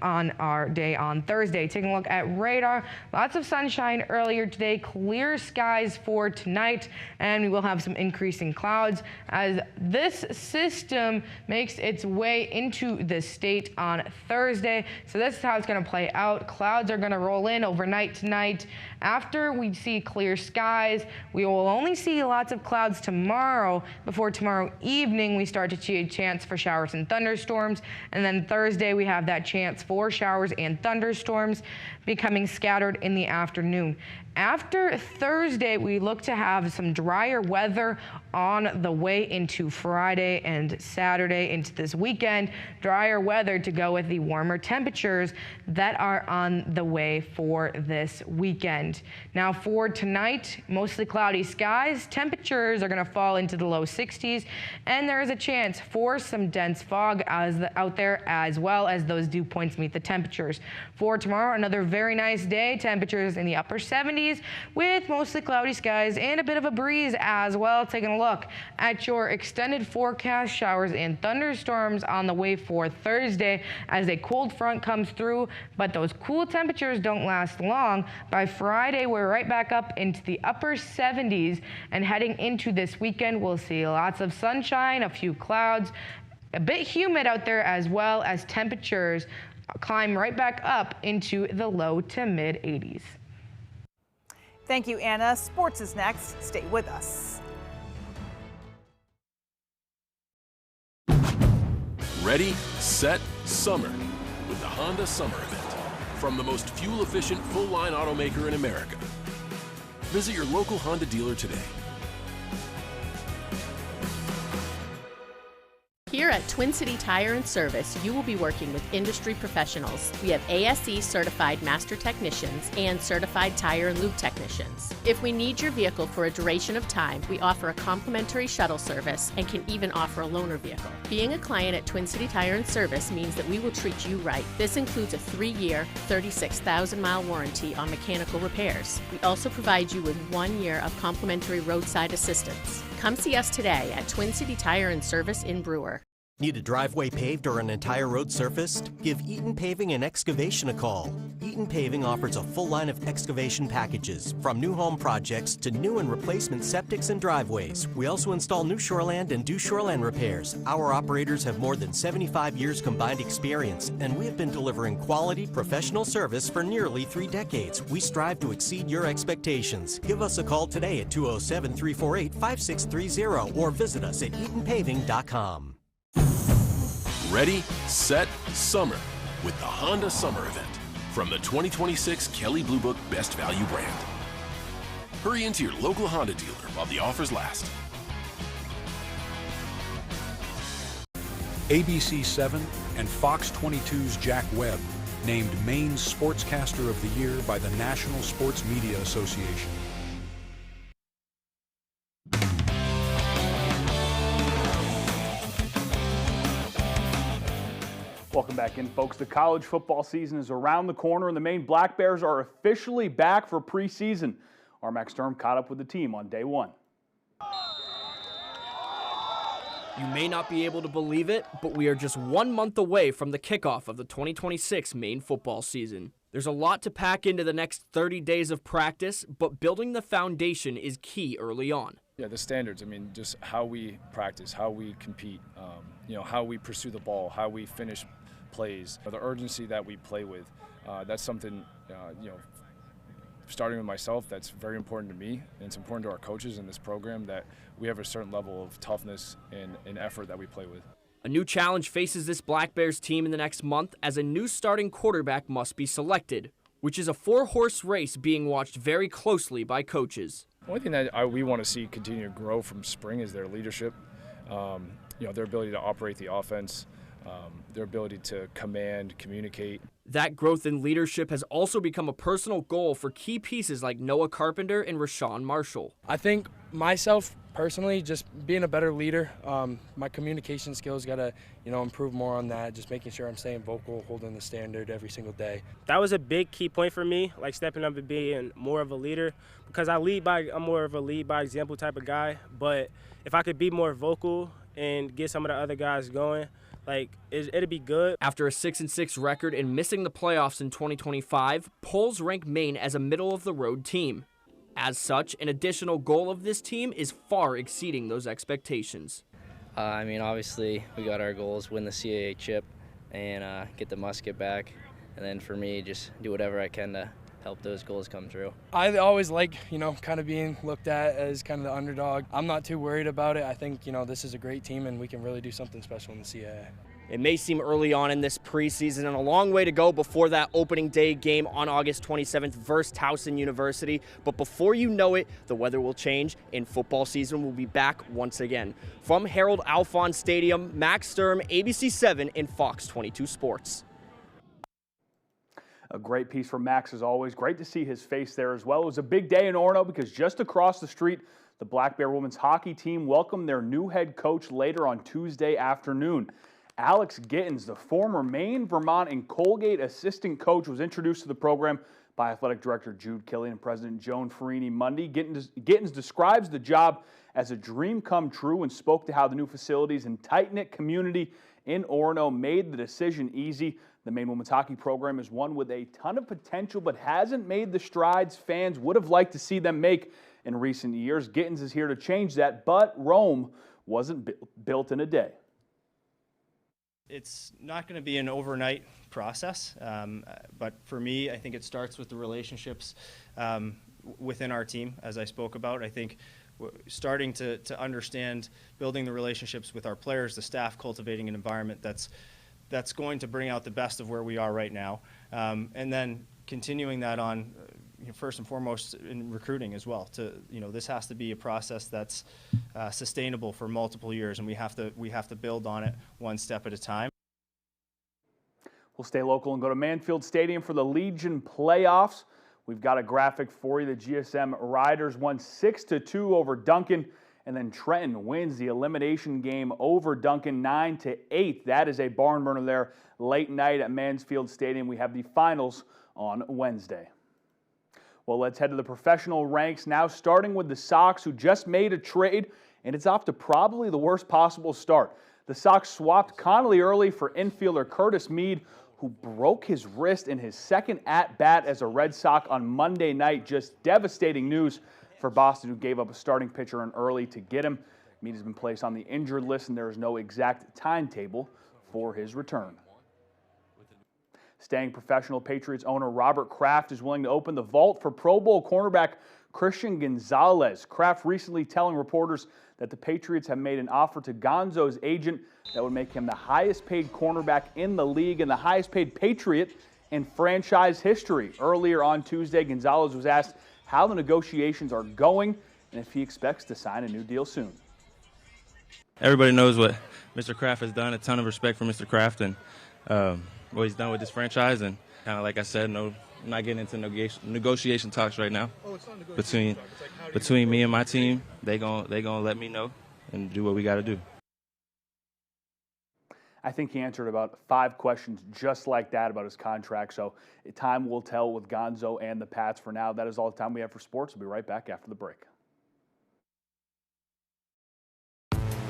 S16: on our day on Thursday. Taking a look at radar, lots of sunshine earlier today, clear skies for tonight, and we will have some increasing clouds as this system makes its way into the state on Thursday. So this is how it's going to play out. Clouds are going to roll in overnight tonight. After we see clear skies, we will only see lots of clouds tomorrow. Before tomorrow evening, we start to see a chance for showers and thunderstorms. And then Thursday, we have that chance for showers and thunderstorms becoming scattered in the afternoon. After Thursday, we look to have some drier weather on the way into Friday and Saturday into this weekend. Drier weather to go with the warmer temperatures that are on the way for this weekend. Now for tonight, mostly cloudy skies. Temperatures are going to fall into the low 60s, and there is a chance for some dense fog out there as well as those dew points meet the temperatures. For tomorrow, another very nice day. Temperatures in the upper 70s with mostly cloudy skies and a bit of a breeze as well. Taking a look at your extended forecast, showers and thunderstorms on the way for Thursday as a cold front comes through, but those cool temperatures don't last long. By Friday, we're right back up into the upper 70s, and heading into this weekend, we'll see lots of sunshine, a few clouds, a bit humid out there as well as temperatures climb right back up into the low to mid 80s.
S2: Thank you, Anna. Sports is next. Stay with us.
S31: Ready, set, summer with the Honda Summer Event from the most fuel-efficient full-line automaker in America. Visit your local Honda dealer today.
S6: Here at Twin City Tire and Service, you will be working with industry professionals. We have ASE certified master technicians and certified tire and lube technicians. If we need your vehicle for a duration of time, we offer a complimentary shuttle service and can even offer a loaner vehicle. Being a client at Twin City Tire and Service means that we will treat you right. This includes a 3-year, 36,000-mile warranty on mechanical repairs. We also provide you with 1 year of complimentary roadside assistance. Come see us today at Twin City Tire and Service in Brewer.
S21: Need a driveway paved or an entire road surfaced? Give Eaton Paving and Excavation a call. Eaton Paving offers a full line of excavation packages, from new home projects to new and replacement septics and driveways. We also install new shoreland and do shoreland repairs. Our operators have more than 75 years combined experience, and we have been delivering quality, professional service for nearly 3 decades. We strive to exceed your expectations. Give us a call today at 207-348-5630 or visit us at EatonPaving.com.
S5: ready, set, summer with the Honda Summer Event from the 2026 Kelley Blue Book Best Value brand. Hurry into your local Honda dealer while the offers last.
S8: ABC 7 and Fox 22's Jack Webb named Maine Sportscaster of the Year by the National Sports Media Association.
S10: Welcome back in, folks. The college football season is around the corner, and the Maine Black Bears are officially back for preseason. Our Max Sturm caught up with the team on day one.
S11: You may not be able to believe it, but we are just 1 month away from the kickoff of the 2026 Maine football season. There's a lot to pack into the next 30 days of practice, but building the foundation is key early on.
S13: Yeah, the standards. I mean, just how we practice, how we compete, how we pursue the ball, how we finish plays, the urgency that we play with. That's something, starting with myself, that's very important to me, and it's important to our coaches in this program that we have a certain level of toughness and effort that we play with.
S11: A new challenge faces this Black Bears team in the next month as a new starting quarterback must be selected, which is a 4-horse race being watched very closely by coaches.
S13: The only thing that we want to see continue to grow from spring is their leadership, their ability to operate the offense, their ability to command, communicate.
S11: That growth in leadership has also become a personal goal for key pieces like Noah Carpenter and Rashawn Marshall.
S22: I think myself, personally, just being a better leader, my communication skills got to, improve more on that, just making sure I'm staying vocal, holding the standard every single day.
S23: That was a big key point for me, like stepping up and being more of a leader, because I'm more of a lead by example type of guy, but if I could be more vocal and get some of the other guys going, it'd be good.
S11: After a 6-6 record and missing the playoffs in 2025, polls rank Maine as a middle-of-the-road team. As such, an additional goal of this team is far exceeding those expectations.
S24: Obviously, we got our goals, win the CAA chip and get the musket back. And then for me, just do whatever I can to help those goals come true.
S22: I always like, kind of being looked at as kind of the underdog. I'm not too worried about it. I think, this is a great team and we can really do something special in the CAA.
S11: It may seem early on in this preseason and a long way to go before that opening day game on August 27th versus Towson University, but before you know it, the weather will change and football season will be back once again. From Harold Alphonse Stadium, Max Sturm, ABC 7 and Fox 22 Sports.
S10: A great piece from Max as always. Great to see his face there as well. It was a big day in Orono because just across the street, the Black Bear women's hockey team welcomed their new head coach later on Tuesday afternoon. Alex Gittens, the former Maine, Vermont, and Colgate assistant coach, was introduced to the program by Athletic Director Jude Killian and President Joan Farini Monday. Gittens describes the job as a dream come true and spoke to how the new facilities and tight-knit community in Orono made the decision easy. The Maine women's hockey program is one with a ton of potential but hasn't made the strides fans would have liked to see them make in recent years. Gittens is here to change that, but Rome wasn't built in a day.
S25: It's not going to be an overnight process, but for me, I think it starts with the relationships within our team, as I spoke about. I think starting to understand building the relationships with our players, the staff, cultivating an environment that's going to bring out the best of where we are right now, and then continuing that on first and foremost in recruiting as well. This has to be a process that's sustainable for multiple years, and we have to build on it one step at a time.
S10: We'll stay local and go to Manfield Stadium for the Legion playoffs. We've got a graphic for you. The GSM Riders won 6-2 over Duncan, and then Trenton wins the elimination game over Duncan 9-8. That is a barn burner there late night at Mansfield Stadium. We have the finals on Wednesday. Well, let's head to the professional ranks now, starting with the Sox, who just made a trade, and it's off to probably the worst possible start. The Sox swapped Connolly early for infielder Curtis Mead, who broke his wrist in his second at-bat as a Red Sox on Monday night. Just devastating news for Boston, who gave up a starting pitcher in early to get him. Mead has been placed on the injured list, and there is no exact timetable for his return. Staying professional, Patriots owner Robert Kraft is willing to open the vault for Pro Bowl cornerback Christian Gonzalez. Kraft recently telling reporters that the Patriots have made an offer to Gonzo's agent that would make him the highest paid cornerback in the league and the highest paid Patriot in franchise history. Earlier on Tuesday, Gonzalez was asked how the negotiations are going and if he expects to sign a new deal soon.
S1: Everybody knows what Mr. Kraft has done. A ton of respect for Mr. Kraft and what he's done with this franchise. And kind of like I said, no, I'm not getting into negotiation talks right now. Between me and my team, they gonna let me know and do what we got to do.
S10: I think he answered about 5 questions just like that about his contract. So time will tell with Gonzo and the Pats. For now, that is all the time we have for sports. We'll be right back after the break.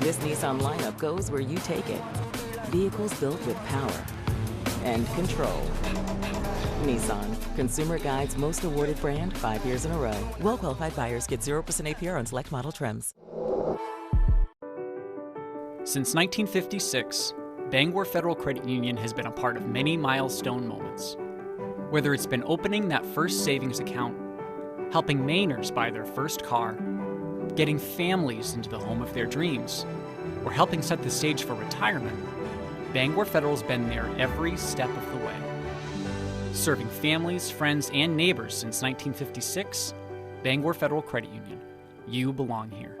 S9: This Nissan lineup goes where you take it. Vehicles built with power and control. Nissan, Consumer Guide's most awarded brand 5 years in a row. Well-qualified buyers get 0% APR on select model trims.
S12: Since 1956, Bangor Federal Credit Union has been a part of many milestone moments. Whether it's been opening that first savings account, helping Mainers buy their first car, getting families into the home of their dreams, or helping set the stage for retirement, Bangor Federal's been there every step of the way. Serving families, friends, and neighbors since 1956, Bangor Federal Credit Union. You belong here.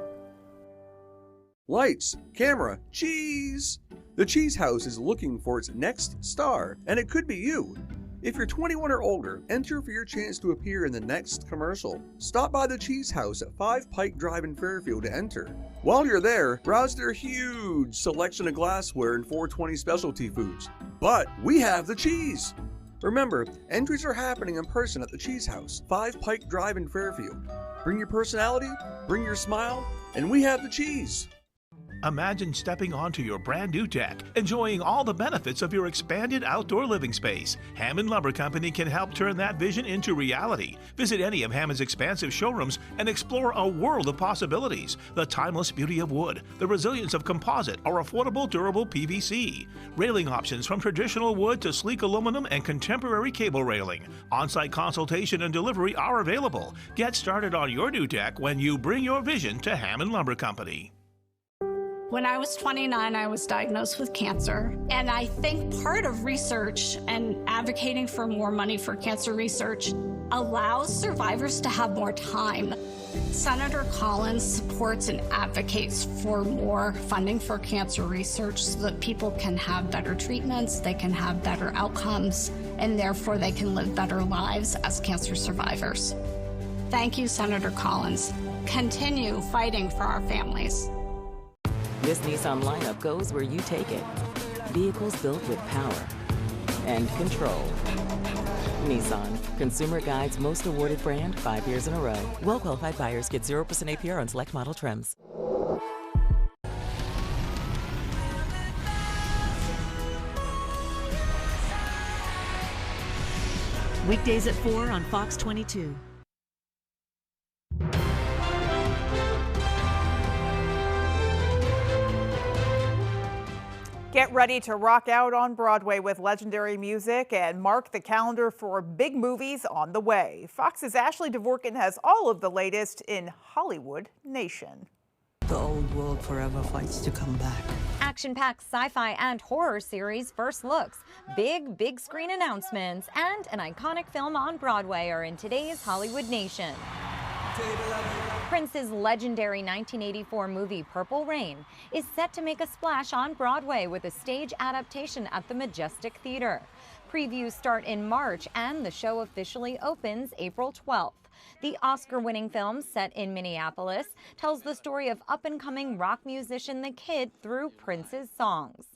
S14: Lights, camera, cheese! The Cheese House is looking for its next star, and it could be you. If you're 21 or older, enter for your chance to appear in the next commercial. Stop by the Cheese House at 5 Pike Drive in Fairfield to enter. While you're there, browse their huge selection of glassware and 420 specialty foods. But we have the cheese! Remember, entries are happening in person at the Cheese House, 5 Pike Drive in Fairfield. Bring your personality, bring your smile, and we have the cheese.
S15: Imagine stepping onto your brand new deck, enjoying all the benefits of your expanded outdoor living space. Hammond Lumber Company can help turn that vision into reality. Visit any of Hammond's expansive showrooms and explore a world of possibilities. The timeless beauty of wood, the resilience of composite, or affordable, durable PVC. Railing options from traditional wood to sleek aluminum and contemporary cable railing. On-site consultation and delivery are available. Get started on your new deck when you bring your vision to Hammond Lumber Company.
S17: When I was 29, I was diagnosed with cancer. And I think part of research and advocating for more money for cancer research allows survivors to have more time. Senator Collins supports and advocates for more funding for cancer research so that people can have better treatments, they can have better outcomes, and therefore they can live better lives as cancer survivors. Thank you, Senator Collins. Continue fighting for our families.
S9: This Nissan lineup goes where you take it. Vehicles built with power and control. Nissan, Consumer Guide's most awarded brand 5 years in a row. Well-qualified buyers get 0% APR on select model trims.
S26: Weekdays at 4 on Fox 22.
S2: Get ready to rock out on Broadway with legendary music and mark the calendar for big movies on the way. Fox's Ashley Dvorkin has all of the latest in Hollywood Nation.
S27: The old world forever fights to come back.
S28: Action-packed sci-fi and horror series first looks, big screen announcements, and an iconic film on Broadway are in today's Hollywood Nation. Prince's legendary 1984 movie Purple Rain is set to make a splash on Broadway with a stage adaptation at the Majestic Theater. Previews start in March and the show officially opens April 12th. The Oscar-winning film, set in Minneapolis, tells the story of up-and-coming rock musician The Kid through Prince's songs.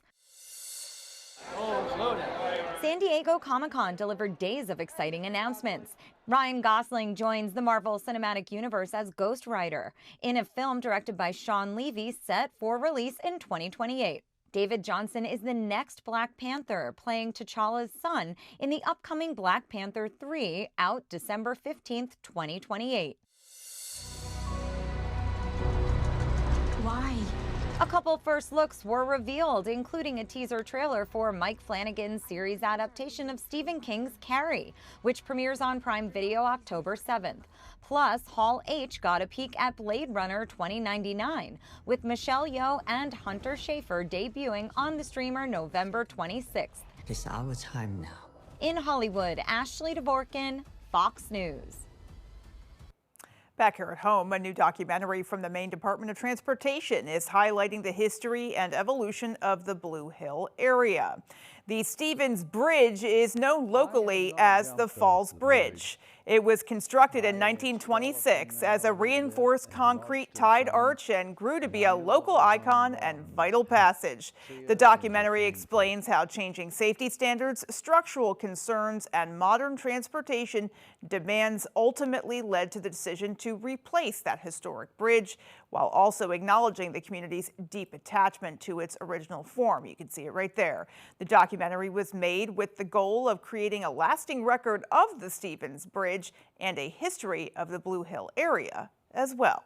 S28: San Diego Comic-Con delivered days of exciting announcements. Ryan Gosling joins the Marvel Cinematic Universe as Ghost Rider in a film directed by Sean Levy set for release in 2028. David Johnson is the next Black Panther, playing T'Challa's son in the upcoming Black Panther 3, out December 15th, 2028.
S29: Why?
S28: A couple first looks were revealed, including a teaser trailer for Mike Flanagan's series adaptation of Stephen King's Carrie, which premieres on Prime Video October 7th. Plus, Hall H got a peek at Blade Runner 2099, with Michelle Yeoh and Hunter Schafer debuting on the streamer November 26th.
S27: It's our time now.
S28: In Hollywood, Ashley Dvorkin, Fox News.
S2: Back here at home, a new documentary from the Maine Department of Transportation is highlighting the history and evolution of the Blue Hill area. The Stevens Bridge is known locally as the Falls Bridge. It was constructed in 1926 as a reinforced concrete tied arch and grew to be a local icon and vital passage. The documentary explains how changing safety standards, structural concerns, and modern transportation demands ultimately led to the decision to replace that historic bridge, while also acknowledging the community's deep attachment to its original form. You can see it right there. The documentary was made with the goal of creating a lasting record of the Stevens Bridge and a history of the Blue Hill area as well.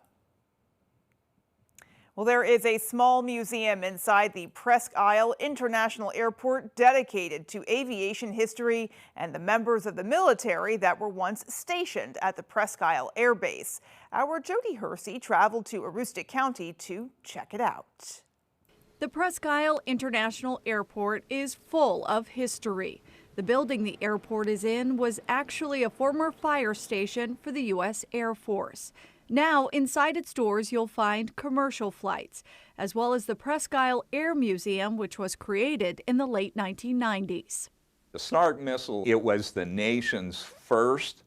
S2: Well, there is a small museum inside the Presque Isle International Airport dedicated to aviation history and the members of the military that were once stationed at the Presque Isle Air Base. Our Jody Hersey traveled to Aroostook County to check it out.
S3: The Presque Isle International Airport is full of history. The building the airport is in was actually a former fire station for the U.S. Air Force. Now, inside its doors, you'll find commercial flights, as well as the Presque Isle Air Museum, which was created in the late 1990s.
S4: The Snark missile, it was the nation's first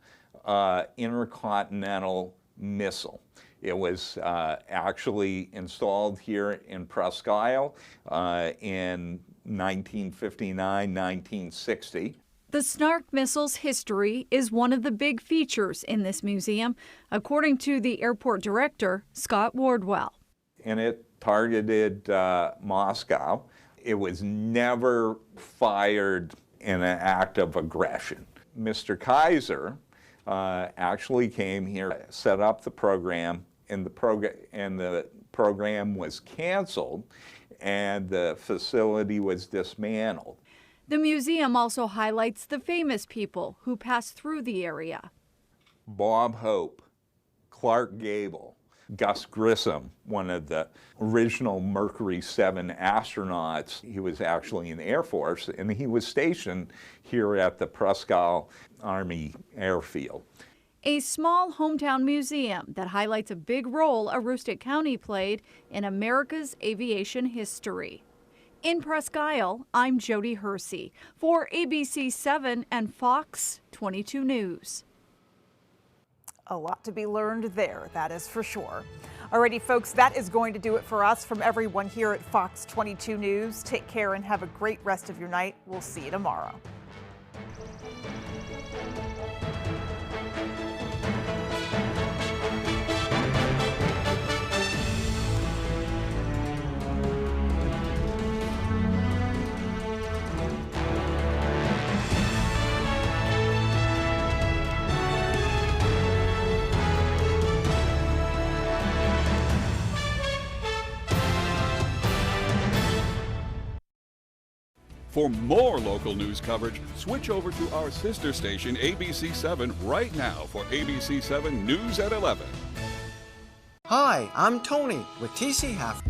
S4: intercontinental missile. It was actually installed here in Presque Isle in 1959-1960.
S3: The Snark missile's history is one of the big features in this museum, according to the airport director, Scott Wardwell.
S4: And it targeted Moscow. It was never fired in an act of aggression. Mr. Kaiser actually came here, set up the program, and the program was canceled, and the facility was dismantled.
S3: The museum also highlights the famous people who passed through the area.
S4: Bob Hope, Clark Gable, Gus Grissom, one of the original Mercury 7 astronauts. He was actually in the Air Force, and he was stationed here at the Presque Isle Army Airfield.
S3: A small hometown museum that highlights a big role Aroostook County played in America's aviation history. In Presque Isle, I'm Jody Hersey for ABC 7 and Fox 22 News.
S2: A lot to be learned there, that is for sure. Alrighty, folks, that is going to do it for us from everyone here at Fox 22 News. Take care and have a great rest of your night. We'll see you tomorrow.
S6: For more local news coverage, switch over to our sister station, ABC 7, right now for ABC 7 News at 11.
S7: Hi, I'm Tony with TC Half.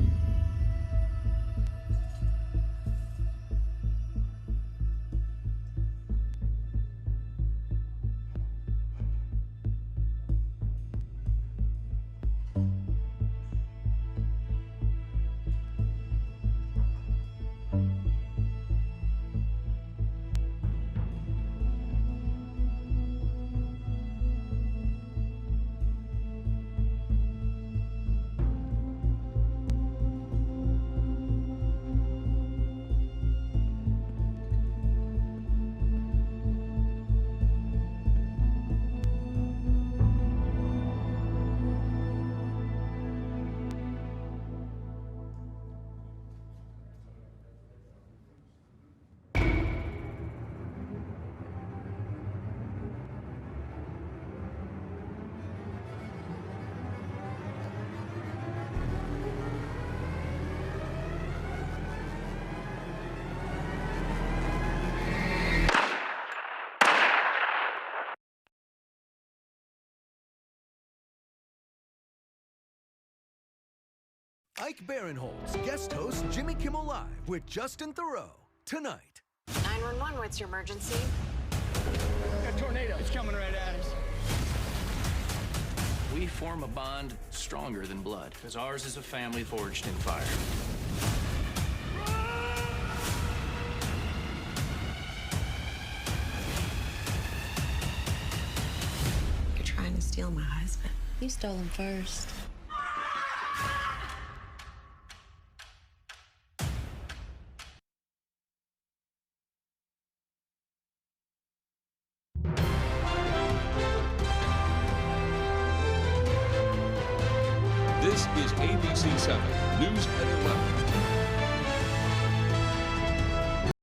S5: Ike Barinholtz guest hosts Jimmy Kimmel Live with Justin Theroux tonight.
S8: 911, what's your emergency?
S13: A tornado is coming right at us.
S16: We form a bond stronger than blood, because ours is a family forged in fire.
S8: You're trying to steal my husband. You stole him first.
S6: This is ABC 7 News at 11.